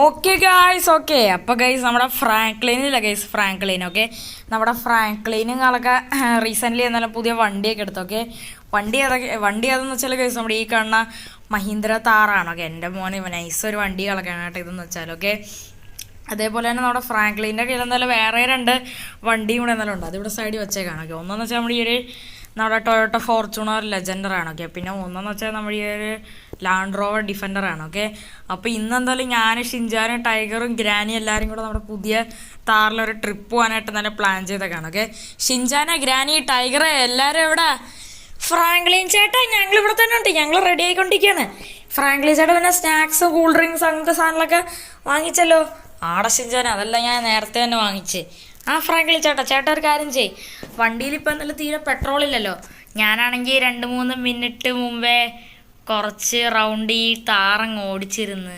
Okay guys, okay. അപ്പോൾ guys നമ്മുടെ ഫ്രാങ്ക്ലിനില്ല guys, Franklin. Okay, നമ്മുടെ ഫ്രാങ്ക്ലിനുകളൊക്കെ റീസെൻ്റ്ലി എന്നാലും പുതിയ വണ്ടിയൊക്കെ എടുത്തു. ഓക്കെ, വണ്ടി ഏതെന്ന് വെച്ചാൽ ഗൈസ് നമ്മുടെ ഈ കാണുന്ന മഹീന്ദ്ര താറാണ്. ഓക്കെ, എൻ്റെ മോന് നൈസ് ഒരു വണ്ടികളൊക്കെയാണ് കേട്ടോ ഇതെന്ന് വെച്ചാൽ. ഓക്കെ, അതേപോലെ തന്നെ നമ്മുടെ ഫ്രാങ്ക്ലിൻ്റെ കയ്യിൽ എന്തായാലും വേറെ രണ്ട് വണ്ടിയും കൂടെ എന്തായാലും ഉണ്ട്. അതിവിടെ സൈഡിൽ വെച്ചേക്കാണ്. ഓക്കെ, ഒന്നെന്ന് വെച്ചാൽ നമ്മുടെ ഈ ഒരു നമ്മുടെ ടൊയോട്ട ഫോർച്യൂണർ ലെജൻഡറാണ്. ഓക്കെ, പിന്നെ ഒന്നെന്ന് വെച്ചാൽ നമ്മുടെ ഈ ഒരു ലാൻഡ് റോവർ ഡിഫൻഡറാണ്. ഓക്കെ, അപ്പോൾ ഇന്ന് എന്തായാലും ഞാൻ ഷിൻജാനും ടൈഗറും ഗ്രാനി എല്ലാവരും കൂടെ നമ്മുടെ പുതിയ താറിലൊരു ട്രിപ്പ് പോകാനായിട്ട് നല്ല പ്ലാൻ ചെയ്തേക്കാണ്. ഓക്കെ, ഷിൻജാനെ, ഗ്രാനി, ടൈഗറെ എല്ലാവരും എവിടെ? ഫ്രാങ്ക്ലിൻ ചേട്ടാ ഞങ്ങൾ ഇവിടെ തന്നെ ഉണ്ട്, ഞങ്ങൾ റെഡി ആയിക്കൊണ്ടിരിക്കുകയാണ്. ഫ്രാങ്ക്ലിൻ ചേട്ടാ പിന്നെ സ്നാക്സ്, കൂൾ ഡ്രിങ്ക്സ് അങ്ങനത്തെ സാധനങ്ങളൊക്കെ വാങ്ങിച്ചല്ലോ. ആടെ ഷിൻജാനെ അതെല്ലാം ഞാൻ നേരത്തെ തന്നെ വാങ്ങിച്ചേ. ആ ഫ്രാങ്ക്ലിൻ ചേട്ടാ ഒരു കാര്യം ചെയ്യ്, വണ്ടിയിൽ ഇപ്പം എന്തായാലും തീരെ പെട്രോൾ ഇല്ലല്ലോ. ഞാനാണെങ്കിൽ 2-3 മിനിറ്റ് മുമ്പേ കുറച്ച് റൗണ്ട് ഈ താറങ്ങ് ഓടിച്ചിരുന്ന്.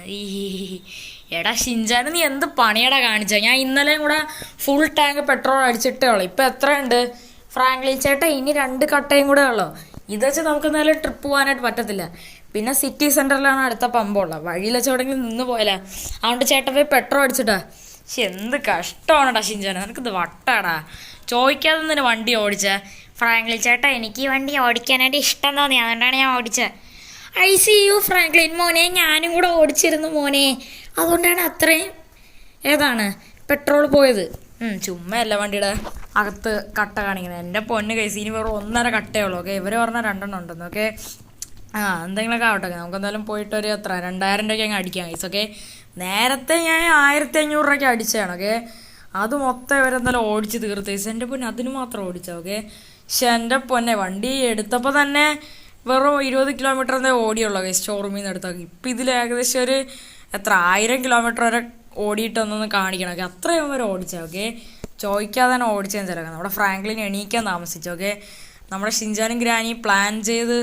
എടാ ഷിൻജാന് നീ എന്ത് പണിയടാ കാണിച്ചോ? ഞാൻ ഇന്നലെയും കൂടെ ഫുൾ ടാങ്ക് പെട്രോൾ അടിച്ചിട്ടേ ഉള്ളൂ. ഇപ്പം എത്രയുണ്ട് ഫ്രാങ്ക്ലിൻ ചേട്ടാ? ഇനി 2 കട്ടയും കൂടെ ഉള്ളൂ. ഇത് വെച്ച് നമുക്ക് എന്തായാലും ട്രിപ്പ് പോകാനായിട്ട് പറ്റത്തില്ല. പിന്നെ സിറ്റി സെൻറ്ററിലാണ് അടുത്ത പമ്പുള്ളത്. വഴിയിൽ വെച്ച് എവിടെയെങ്കിലും നിന്ന് പോയാലാ. അതുകൊണ്ട് ചേട്ടൻ പോയി പെട്രോൾ അടിച്ചിട്ടാ. പക്ഷെ എന്ത് കഷ്ടമാണടാ ഷിൻജാന, നിനക്കിത് വട്ടാടാ. ചോദിക്കാതെ തന്നെ വണ്ടി ഓടിച്ചേ. ഫ്രാങ്ക്ലിൻ ചേട്ടാ എനിക്ക് ഈ വണ്ടി ഓടിക്കാനായിട്ട് ഇഷ്ടം തോന്നി, അതുകൊണ്ടാണ് ഞാൻ ഓടിച്ചത്. ഐ സി യു ഫ്രാങ്ക്ലിൻ മോനെ, ഞാനും കൂടെ ഓടിച്ചിരുന്നു മോനെ, അതുകൊണ്ടാണ് അത്രയും പെട്രോൾ പോയത്. ചുമ്മാ അല്ല വണ്ടിയുടെ അകത്ത് കട്ട കാണിക്കുന്നത്. എൻ്റെ പൊന്ന് കൈസ്, ഇനി വെറും 1.5 കട്ടേ ഉള്ളൂ. ഓക്കെ, ഇവർ പറഞ്ഞാൽ 2 ഉണ്ടെന്ന്. ഓക്കെ, എന്തെങ്കിലുമൊക്കെ ആവട്ടെ, നമുക്ക് എന്തായാലും പോയിട്ട് ഒരു 2000 രൂപയ്ക്ക് അങ്ങ് അടിക്കാം കൈസ്. ഓക്കെ, നേരത്തെ ഞാൻ 1500 രൂപയ്ക്ക് അടിച്ചതാണ്. ഓക്കെ, അത് മൊത്തം ഇവരെന്തായാലും ഓടിച്ച് തീർത്ത് കൈസ്. എൻ്റെ പൊന്നെ അതിന് മാത്രം ഓടിച്ചത്. ഓക്കെ, പക്ഷെ എൻ്റെ പൊന്നെ വണ്ടി എടുത്തപ്പോൾ തന്നെ വെറും 20 കിലോമീറ്റർ എന്തേ ഓടിയുള്ളൂ കൈസ്, ഷോറൂമിൽ നിന്ന് എടുത്താൽ. ഇപ്പം ഇതിൽ ഏകദേശം ഒരു 1000 കിലോമീറ്റർ വരെ ഓടിയിട്ടൊന്നൊന്ന് കാണിക്കണം. ഓക്കെ, അത്രയും വരെ ഓടിച്ചത്. ഓക്കെ, ചോദിക്കാതെ തന്നെ ഓടിച്ചതെന്ന് ചിലക്കാം. നമ്മുടെ ഫ്രാങ്ക്ലിൻ എണീക്കാൻ താമസിച്ചു. ഓക്കെ, നമ്മുടെ ഷിൻജാനും ഗ്രാനി പ്ലാൻ ചെയ്ത്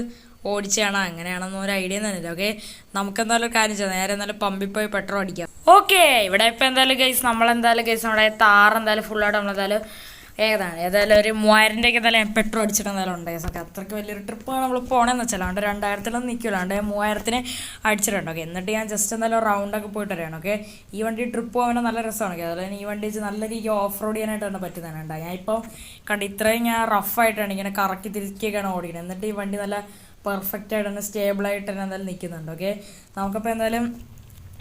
ഓടിച്ചാണ്, അങ്ങനെയാണെന്ന് ഒരു ഐഡിയ തന്നില്ല. ഓക്കെ, നമുക്കെന്തായാലും ഒരു കാര്യം ചെയ്യാം, നേരെ എന്തായാലും പമ്പിൽ പോയി പെട്രോൾ അടിക്കാം. ഓക്കെ, ഇവിടെ ഇപ്പം എന്തായാലും ഗൈസ് നമ്മളെന്തായാലും ഗൈസ് നമ്മുടെ താറ് എന്തായാലും ഫുള്ളായിട്ട് നമ്മളെന്തായാലും ഏതായാലും ഒരു 3000 രൂപയ്ക്ക് എന്തായാലും പെട്രോൾ അടിച്ചിട്ട് എന്തായാലും ഉണ്ട് ഗൈസ്. ഓക്കെ, അത്രയ്ക്ക് വലിയൊരു ട്രിപ്പാണ് നമ്മൾ പോകണമെന്ന് വെച്ചാൽ. അതുകൊണ്ട് 2000-ലൊന്നും നിൽക്കില്ല, അതുകൊണ്ട് 3000-ന് അടിച്ചിട്ടുണ്ട്. ഓക്കെ, എന്നിട്ട് ഞാൻ ജസ്റ്റ് എന്തായാലും റൗണ്ടൊക്കെ പോയിട്ട് വരികയാണ്. ഓക്കെ, ഈ വണ്ടി ട്രിപ്പ് പോകാൻ നല്ല രസമാണ്. ഓക്കെ, അതുപോലെ ഈ വണ്ടി വെച്ച് നല്ല രീതിക്ക് ഓഫ് റോഡ് ചെയ്യാനായിട്ട് തന്നെ പറ്റുന്നതാണ്. ഞാൻ ഇപ്പോൾ ഇത്രയും ഞാൻ റഫായിട്ടാണ് ഇങ്ങനെ കറക്കി തിരിക്കുകയാണ് ഓടിക്കുന്നത്. എന്നിട്ട് ഈ വണ്ടി നല്ല പെർഫെക്റ്റ് ആയിട്ട് തന്നെ സ്റ്റേബിളായിട്ട് തന്നെ എന്തായാലും നിൽക്കുന്നുണ്ട്. ഓക്കെ, നമുക്കപ്പോൾ എന്തായാലും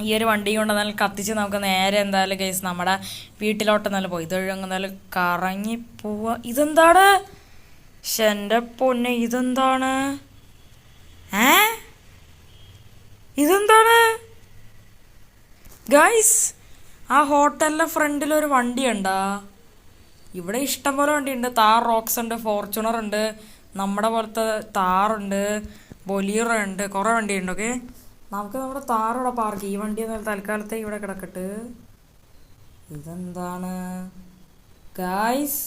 ഈ ഒരു വണ്ടി കൊണ്ട് എന്തായാലും കത്തിച്ച് നമുക്ക് നേരെ എന്തായാലും കേസ് നമ്മുടെ വീട്ടിലോട്ട് എന്തായാലും പോയി ഇതൊഴി എന്തായാലും കറങ്ങി പോവാ. ഇതെന്താണ്? പക്ഷെ എൻ്റെ പൊന്നെ, ഇതെന്താണ്? ഇതെന്താണ് ഗൈസ്? ആ ഹോട്ടലിൻ്റെ ഫ്രണ്ടിലൊരു വണ്ടി ഉണ്ടാ? ഇവിടെ ഇഷ്ടംപോലെ വണ്ടിയുണ്ട്. താർ റോക്സ് ഉണ്ട്, ഫോർച്യൂണർ ഉണ്ട്, നമ്മുടെ പോലത്തെ താറുണ്ട്, ബൊലീറോ ഉണ്ട്, കുറേ വണ്ടിയുണ്ട്. ഓക്കെ, നമുക്ക് നമ്മുടെ താറിവിടെ പാർക്ക് ചെയ്യും. ഈ വണ്ടി എന്നാൽ തൽക്കാലത്തേക്ക് ഇവിടെ കിടക്കട്ട്. ഇതെന്താണ് ഗായ്സ്?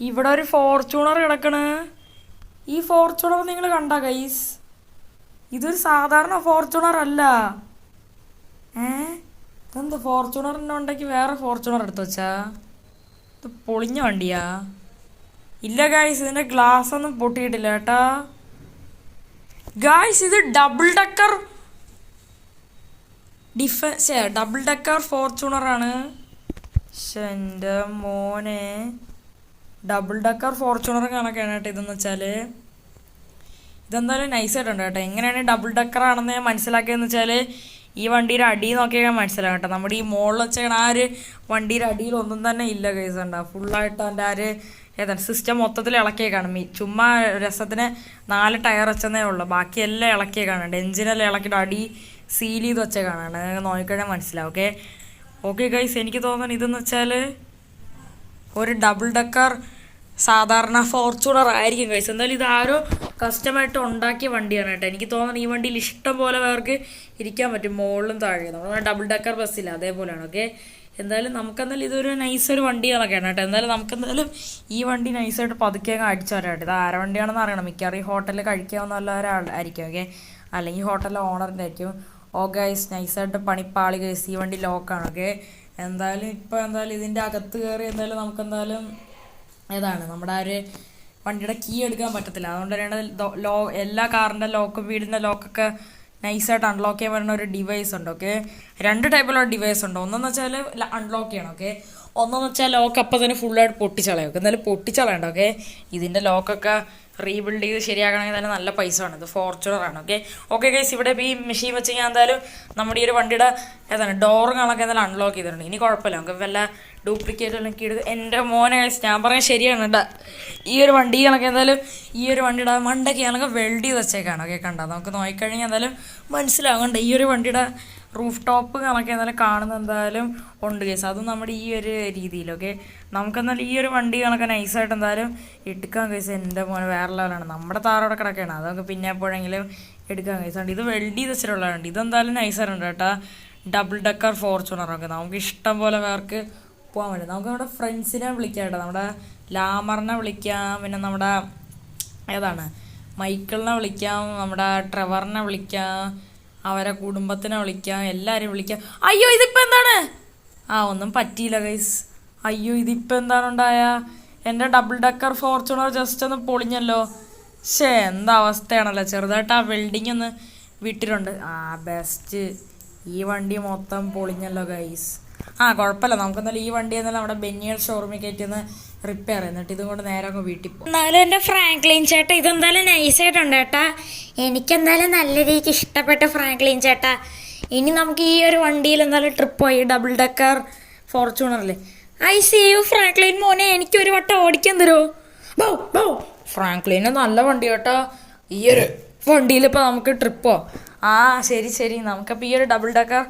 ഇവിടെ ഒരു ഫോർച്യൂണർ കിടക്കണ്. ഈ ഫോർച്യൂണർ നിങ്ങൾ കണ്ട ഗൈസ്? ഇതൊരു സാധാരണ ഫോർച്യൂണർ അല്ല. ഇതെന്ത് ഫോർച്യൂണറിൻ്റെ ഉണ്ടെങ്കിൽ വേറെ ഫോർച്യൂണർ എടുത്തു വെച്ചാ? ഇത് പൊളിഞ്ഞ വണ്ടിയാ? ഇല്ല ഗായ്സ്, ഇതിൻ്റെ ഗ്ലാസ് ഒന്നും പൊട്ടിയിട്ടില്ല കേട്ടാ. ഗായ്സ്, ഇത് ഡബിൾ ഡെക്കർ ഫോർച്യൂണറാണ്. എൻ്റെ മോനെ, ഡബിൾ ഡെക്കർ ഫോർച്യൂണർ കണക്കാണ് കേട്ടോ ഇതെന്ന് വെച്ചാൽ. ഇതെന്തായാലും നൈസായിട്ടുണ്ട് കേട്ടോ. എങ്ങനെയാണ് ഡബിൾ ഡെക്കർ ആണെന്ന് ഞാൻ മനസ്സിലാക്കിയതെന്ന് വെച്ചാൽ ഈ വണ്ടിയുടെ അടി നോക്കിയാൽ ഞാൻ മനസ്സിലാക്കാം കേട്ടോ. നമ്മുടെ ഈ മുകളിൽ വെച്ചാൽ ആ ഒരു വണ്ടിയുടെ അടിയിൽ ഒന്നും തന്നെ ഇല്ല കേസ് ഉണ്ടാവും. ഫുള്ളായിട്ട് അതിൻ്റെ ആ ഒരു സിസ്റ്റം മൊത്തത്തിൽ ഇളക്കിയേക്കാണ്. ചുമ്മാ രസത്തിന് 4 ടയർ വെച്ചതേ ഉള്ളൂ, ബാക്കിയെല്ലാം ഇളക്കിയേക്കാണ്. എഞ്ചിനെല്ലാം ഇളക്കിയിട്ട് അടി സീൽ ചെയ്ത് വെച്ചേക്കാണ്. നോക്കിക്കഴിഞ്ഞാൽ മനസ്സിലാവും. ഓക്കെ ഗൈസ്, എനിക്ക് തോന്നുന്നു ഇതെന്ന് വെച്ചാൽ ഒരു ഡബിൾ ഡെക്കർ സാധാരണ ഫോർച്യൂണർ ആയിരിക്കും ഗൈസ്. എന്തായാലും ഇത് ആരോ കസ്റ്റമായിട്ട് ഉണ്ടാക്കിയ വണ്ടിയാണ് കേട്ടോ. എനിക്ക് തോന്നുന്നു ഈ വണ്ടിയിൽ ഇഷ്ടം പോലെ പേർക്ക് ഇരിക്കാൻ പറ്റും, മുകളിലും താഴെ. നമ്മൾ ഡബിൾ ഡെക്കർ ബസ്സില്ല അതേപോലെയാണ്. ഓക്കെ, എന്തായാലും നമുക്കെന്തായാലും ഇതൊരു നൈസൊരു വണ്ടികളൊക്കെയാണ് കേട്ടോ. എന്തായാലും നമുക്കെന്തായാലും ഈ വണ്ടി നൈസായിട്ട് പതുക്കെ അടിച്ചു വരാട്ടോ. ഇത് ആര വണ്ടിയാണെന്ന് അറിയണം. മിക്കവാറും ഈ ഹോട്ടലിൽ കഴിക്കാവുന്ന ഒരാളായിരിക്കും. ഓക്കെ, അല്ലെങ്കിൽ ഹോട്ടലിലെ ഓണറിൻ്റെ ആയിരിക്കും. ഓ ഗൈസ്, നൈസായിട്ട് പണിപ്പാളി ഗൈസ്, ഈ വണ്ടി ലോക്കാണ്. ഓക്കെ, എന്തായാലും ഇപ്പോൾ എന്തായാലും ഇതിൻ്റെ അകത്ത് കയറി എന്തായാലും നമുക്കെന്തായാലും നമ്മുടെ ആ ഒരു വണ്ടിയുടെ കീ എടുക്കാൻ പറ്റത്തില്ല. അതുകൊണ്ട് തന്നെ എല്ലാ കാറിൻ്റെ ലോക്കും വീടിൻ്റെ ലോക്കൊക്കെ നൈസായിട്ട് അൺലോക്ക് ചെയ്യാൻ പറ്റുന്ന ഒരു ഡിവൈസ് ഉണ്ട്. ഓക്കെ, 2 ടൈപ്പിലുള്ള ഡിവൈസ് ഉണ്ട്. ഒന്നെന്ന് വെച്ചാൽ അൺലോക്ക് ചെയ്യണം. ഓക്കെ, ഒന്നെന്ന് വെച്ചാൽ ലോക്ക് അപ്പം തന്നെ ഫുള്ളായിട്ട് പൊട്ടിച്ചളയും. ഓക്കെ, എന്നാലും പൊട്ടിച്ചളയണ്ട. ഓക്കെ, ഇതിൻ്റെ ലോക്കൊക്കെ റീബിൽഡ് ചെയ്ത് ശരിയാക്കണമെങ്കിൽ തന്നെ നല്ല പൈസ ആണ്. ഇത് ഫോർച്യൂണറാണ്. ഓക്കെ ഓക്കെ ഗൈസ്, ഇവിടെ ഇപ്പോൾ ഈ മെഷീൻ വെച്ച് ഞാൻ എന്തായാലും നമ്മുടെ ഈ ഒരു വണ്ടിയുടെ ഏതാണ് ഡോറുകളൊക്കെ എന്തായാലും അൺലോക്ക് ചെയ്തിട്ടുണ്ട്. ഇനി കുഴപ്പമില്ല, നമുക്ക് വല്ല ഡ്യൂപ്ലിക്കേറ്റ് അല്ലെങ്കിൽ എടുത്ത് എൻ്റെ മോനെ ഗൈസ് ഞാൻ പറഞ്ഞാൽ ശരിയാണ് കേട്ടോ. ഈ ഒരു വണ്ടികളൊക്കെ എന്തായാലും ഈ ഒരു വണ്ടിയുടെ മണ്ടൊക്കെ ഞങ്ങൾക്ക് വെൽഡ് ചെയ്ത് വെച്ചേക്കാണ്. ഓക്കെ, കണ്ടോ, നമുക്ക് നോക്കിക്കഴിഞ്ഞാൽ എന്തായാലും മനസ്സിലാവുന്നുണ്ട്. ഈ ഒരു വണ്ടിയുടെ റൂഫ് ടോപ്പ് കണക്ക് എന്തായാലും കാണുന്ന എന്തായാലും ഉണ്ട് കേസ്. അതും നമ്മുടെ ഈ ഒരു രീതിയിൽ. ഓക്കെ, നമുക്കെന്നാലും ഈ ഒരു വണ്ടി കണക്ക് നൈസായിട്ട് എന്തായാലും എടുക്കാൻ കേസ്. എൻ്റെ മോനെ വേറെ ലെവലാണ്. നമ്മുടെ താറോടെ കിടക്കുകയാണ്, അതൊക്കെ പിന്നെ എപ്പോഴെങ്കിലും എടുക്കാൻ കേസുണ്ട്. ഇത് വെൽഡ് ചെയ്ത് വെച്ചിട്ടുള്ള വണ്ടി. ഇതെന്തായാലും നൈസായിട്ടുണ്ട് കേട്ടോ. ഡബിൾ ഡെക്കർ ഫോർച്യൂണറൊക്കെ നമുക്ക് ഇഷ്ടം പോലെ പേർക്ക് പോകാൻ പറ്റും. നമുക്ക് നമ്മുടെ ഫ്രണ്ട്സിനെ വിളിക്കാം കേട്ടോ. നമ്മുടെ ലാമറിനെ വിളിക്കാം, പിന്നെ നമ്മുടെ ഏതാണ് മൈക്കിളിനെ വിളിക്കാം, നമ്മുടെ ട്രെവറിനെ വിളിക്കാം, അവരെ കുടുംബത്തിനെ വിളിക്കാം, എല്ലാവരെയും വിളിക്കാം. അയ്യോ ഇതിപ്പോൾ എന്താണ്? ഒന്നും പറ്റിയില്ല ഗൈസ്. അയ്യോ ഇതിപ്പോൾ എന്താണ് ഉണ്ടായ? എൻ്റെ ഡബിൾ ഡെക്കർ ഫോർച്യൂണർ ജസ്റ്റ് ഒന്ന് പൊളിഞ്ഞല്ലോ. എന്താ അവസ്ഥയാണല്ലോ. ചെറുതായിട്ട് ആ വെൽഡിങ് ഒന്ന് വിട്ടിട്ടുണ്ട്. ബെസ്റ്റ്. ഈ വണ്ടി മൊത്തം പൊളിഞ്ഞല്ലോ ഗൈസ്. കുഴപ്പമില്ല, നമുക്കെന്നാലും ഈ വണ്ടി എന്നാലും നമ്മുടെ ബെന്നിയർ ഷോറൂമിൽ കയറ്റിന്ന് റിപ്പയർ എന്നിട്ട് ഇതും കൊണ്ട് നേരെ അങ്ങ് വീട്ടിൽ പോകും. എന്നാലും എൻ്റെ ഫ്രാങ്ക്ലിൻ ചേട്ടാ ഇതെന്തായാലും നൈസായിട്ടുണ്ട് ചേട്ടാ. എനിക്കെന്തായാലും നല്ല രീതിക്ക് ഇഷ്ടപ്പെട്ട ഫ്രാങ്ക്ലിൻ ചേട്ടാ. ഇനി നമുക്ക് ഈ ഒരു വണ്ടിയിൽ എന്തായാലും ട്രിപ്പ് പോയി ഡബിൾ ഡെക്കർ ഫോർച്യൂണറിൽ. ഐ സി യു ഫ്രാങ്ക്ലിൻ മോനെ, എനിക്കൊരു വട്ടം ഓടിക്കാൻ തരുമോ? ഫ്രാങ്ക്ലിന് നല്ല വണ്ടി കേട്ടോ. ഈ ഒരു വണ്ടിയിൽ ഇപ്പോൾ നമുക്ക് ട്രിപ്പോ? ശരി, നമുക്കപ്പോൾ ഈ ഒരു ഡബിൾ ഡെക്കർ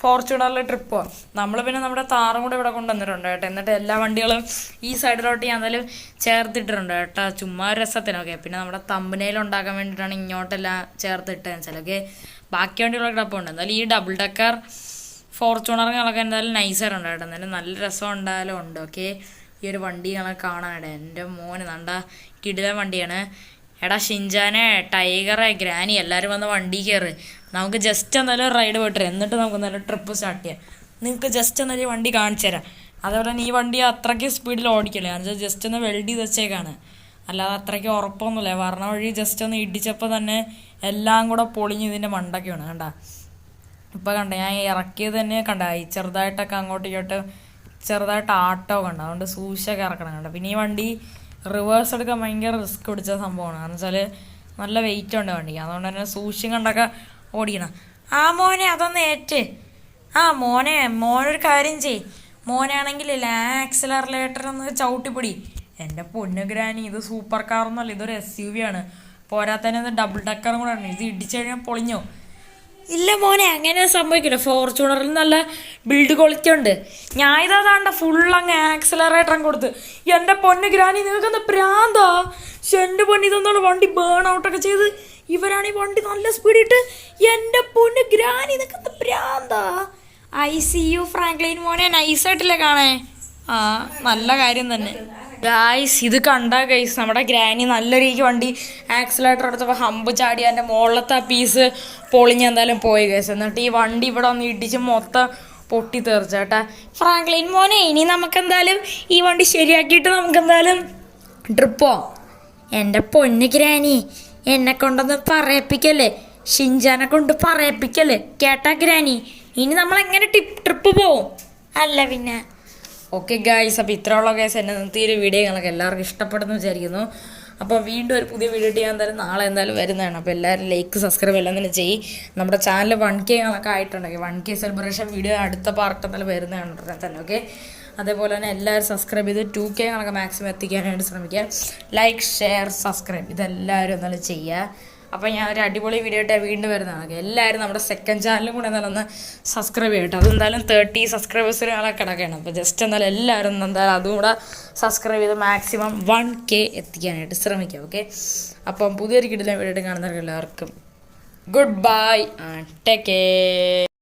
ഫോർച്യൂണറിൽ ട്രിപ്പോ. നമ്മൾ പിന്നെ നമ്മുടെ താറും കൂടെ ഇവിടെ കൊണ്ടുവന്നിട്ടുണ്ട് കേട്ടോ. എന്നിട്ട് എല്ലാ വണ്ടികളും ഈ സൈഡിലോട്ട് ഞാൻ എന്തായാലും ചേർത്തിട്ടിട്ടുണ്ട് കേട്ടോ, ചുമ്മാ രസത്തിനൊക്കെ. പിന്നെ നമ്മുടെ തമ്പനയിൽ ഉണ്ടാക്കാൻ വേണ്ടിയിട്ടാണ് ഇങ്ങോട്ടെല്ലാം ചേർത്തിട്ടതെന്ന് വെച്ചാൽ. ഓക്കെ, ബാക്കി വണ്ടികളൊക്കെ ഡപ്പുണ്ട്. എന്തായാലും ഈ ഡബിൾ ഡെക്കർ ഫോർച്യൂണറുകളൊക്കെ എന്തായാലും നൈസായിട്ടുണ്ട് കേട്ടോ. എന്തായാലും നല്ല രസം ഉണ്ടായാലും ഉണ്ട്. ഓക്കെ, ഈ ഒരു വണ്ടികളൊക്കെ കാണാനായിട്ട് എൻ്റെ മോന് നണ്ട കിടിലൻ വണ്ടിയാണ്. എടാ ഷിൻജാനെ, ടൈഗറെ, ഗ്രാനി എല്ലാവരും വന്ന് വണ്ടി കയറ്. നമുക്ക് ജസ്റ്റ് എന്തായാലും റൈഡ് പോയിട്ട് എന്നിട്ട് നമുക്ക് എന്തായാലും ട്രിപ്പ് സ്റ്റാർട്ട് ചെയ്യാം. നിങ്ങൾക്ക് ജസ്റ്റ് എന്തായാലും വണ്ടി കാണിച്ചു തരാം. അതേപോലെ തന്നെ ഈ വണ്ടി അത്രയ്ക്ക് സ്പീഡിൽ ഓടിക്കില്ല, കാരണം ജസ്റ്റ് ഒന്ന് വെൽഡ് ചെയ്ത് വെച്ചേക്കാണ്. അല്ലാതെ അത്രയ്ക്ക് ഉറപ്പൊന്നുമില്ല. വരണ വഴി ജസ്റ്റ് ഒന്ന് ഇടിച്ചപ്പോൾ തന്നെ എല്ലാം കൂടെ പൊളിഞ്ഞ് ഇതിൻ്റെ മണ്ടൊക്കെയാണ്. കണ്ട ഇപ്പോൾ കണ്ട ഞാൻ ഇറക്കിയത് തന്നെ കണ്ട ഈ ചെറുതായിട്ടൊക്കെ അങ്ങോട്ട് ഇങ്ങോട്ട് ചെറുതായിട്ട് ആട്ടോ കണ്ട. അതുകൊണ്ട് സൂക്ഷിച്ചൊക്കെ ഇറക്കണം കണ്ട. പിന്നെ ഈ വണ്ടി റിവേഴ്സ് എടുക്കാൻ ഭയങ്കര റിസ്ക് പിടിച്ച സംഭവമാണ്. കാരണം വെച്ചാൽ നല്ല വെയിറ്റ് ഉണ്ട് വണ്ടി. അതുകൊണ്ട് തന്നെ സൂക്ഷിച്ചും കണ്ടൊക്കെ ഓടിക്കണം. മോനെ അതൊന്ന് ഏറ്റ്. മോനൊരു കാര്യം ചെയ്. മോനാണെങ്കിൽ ആക്സിലറേറ്റർ ഒന്ന് ചവിട്ടിപ്പിടി. എൻ്റെ പൊന്നു ഗ്രാനി, ഇത് സൂപ്പർ കാറൊന്നുമല്ല, ഇതൊരു SUV ആണ്. പോരാത്തന്നെ ഇത് ഡബിൾ ഡെക്കറും കൂടെ ആണ്. ഇത് ഇടിച്ചു കഴിഞ്ഞാൽ പൊളിഞ്ഞോ? ഇല്ല മോനെ, അങ്ങനെ സംഭവിക്കില്ല. ഫോർച്യൂണറിൽ നല്ല ബിൽഡ് ക്വാളിറ്റി ഉണ്ട്. ഞാൻ ഇതാണ്ട ഫുള്ളങ്ങ് ആക്സിലറേറ്ററും കൊടുത്ത്. എൻ്റെ പൊന്നു ഗ്രാനി, നിങ്ങൾക്കെന്താ പ്രാന്താ? എൻ്റെ പൊന്നു, ഇതൊന്നാണ് വണ്ടി ബേൺ ഔട്ടൊക്കെ ചെയ്ത് ഇവരാണ് ഈ വണ്ടി നല്ല സ്പീഡിട്ട്. എൻ്റെ പൊന്നു ഗ്രാനി, നിനക്കെന്താ പ്രാന്താ? ICU ഫ്രാങ്ക്ലിൻ മോനെ, നൈസായിട്ടില്ലേ കാണേ? നല്ല കാര്യം തന്നെ ഗായ്സ്. ഇത് കണ്ട ഗൈസ്, നമ്മുടെ ഗ്രാനി നല്ല രീതിക്ക് വണ്ടി ആക്സിലേറ്റർ എടുത്തപ്പോൾ ഹമ്പ് ചാടി എൻ്റെ മുകളിലത്തെ ആ പീസ് പൊളിഞ്ഞ് എന്തായാലും പോയി ഗൈസ്. എന്നിട്ട് ഈ വണ്ടി ഇവിടെ ഒന്ന് ഇടിച്ച് മൊത്തം പൊട്ടി തീർച്ചേട്ടാ. ഫ്രാങ്ക്ലിൻ മോനെ, ഇനി നമുക്കെന്തായാലും ഈ വണ്ടി ശരിയാക്കിയിട്ട് നമുക്കെന്തായാലും ട്രിപ്പോ. എൻ്റെ പൊന്നു ഗ്രാനി, എന്നെ കൊണ്ടൊന്ന് പറയിപ്പിക്കല്ലേ, ഷിൻജാനെ കൊണ്ട് പറയിപ്പിക്കല്ലേ കേട്ടാ ഗ്രാനി. ഇനി നമ്മളെങ്ങനെ ട്രിപ്പ് പോവും? അല്ല പിന്നെ. ഓക്കെ ഗായ്സ്, അപ്പോൾ ഇത്രയുള്ള ഗൈസ് എൻ്റെ ഇന്നത്തെ ഒരു വീഡിയോ ഞങ്ങൾക്ക് എല്ലാവർക്കും ഇഷ്ടപ്പെടുന്നു വിചാരിക്കുന്നു. അപ്പോൾ വീണ്ടും ഒരു പുതിയ വീഡിയോ ചെയ്യാൻ എന്തായാലും നാളെ എന്തായാലും വരുന്നതാണ്. അപ്പോൾ എല്ലാവരും ലൈക്ക് സബ്സ്ക്രൈബ് എല്ലാം തന്നെ ചെയ്യും. നമ്മുടെ ചാനൽ 1K കണക്ക് ആയിട്ടുണ്ടെങ്കിൽ 1K സെലിബ്രേഷൻ വീഡിയോ അടുത്ത പാർട്ട് എന്തായാലും വരുന്നതാണ് തന്നെ. ഓക്കെ, അതേപോലെ തന്നെ എല്ലാവരും സബ്സ്ക്രൈബ് ചെയ്ത് 2K കണക്ക് മാക്സിമം എത്തിക്കാനായിട്ട് ശ്രമിക്കുക. ലൈക്ക്, ഷെയർ, സബ്സ്ക്രൈബ് ഇതെല്ലാവരും എന്തായാലും ചെയ്യുക. അപ്പോൾ ഞാൻ ഒരു അടിപൊളി വീഡിയോ ആയിട്ട് വീണ്ടും വരുന്നതാണ്. എല്ലാവരും നമ്മുടെ സെക്കൻഡ് ചാനലും കൂടെ എന്തായാലും ഒന്ന് സബ്സ്ക്രൈബ് ചെയ്യട്ടെ. അതെന്തായാലും 30 സബ്സ്ക്രൈബേഴ്സിനൊക്കെ കിടക്കുകയാണ്. അപ്പോൾ ജസ്റ്റ് എന്തായാലും എല്ലാവരും എന്തായാലും അതും കൂടെ സബ്സ്ക്രൈബ് ചെയ്ത് മാക്സിമം 1K എത്തിക്കാനായിട്ട് ശ്രമിക്കുക. ഓക്കെ, അപ്പം പുതിയൊരു കിടിലൻ വീഡിയോ കാണുന്നവർക്ക് എല്ലാവർക്കും good bye and take care.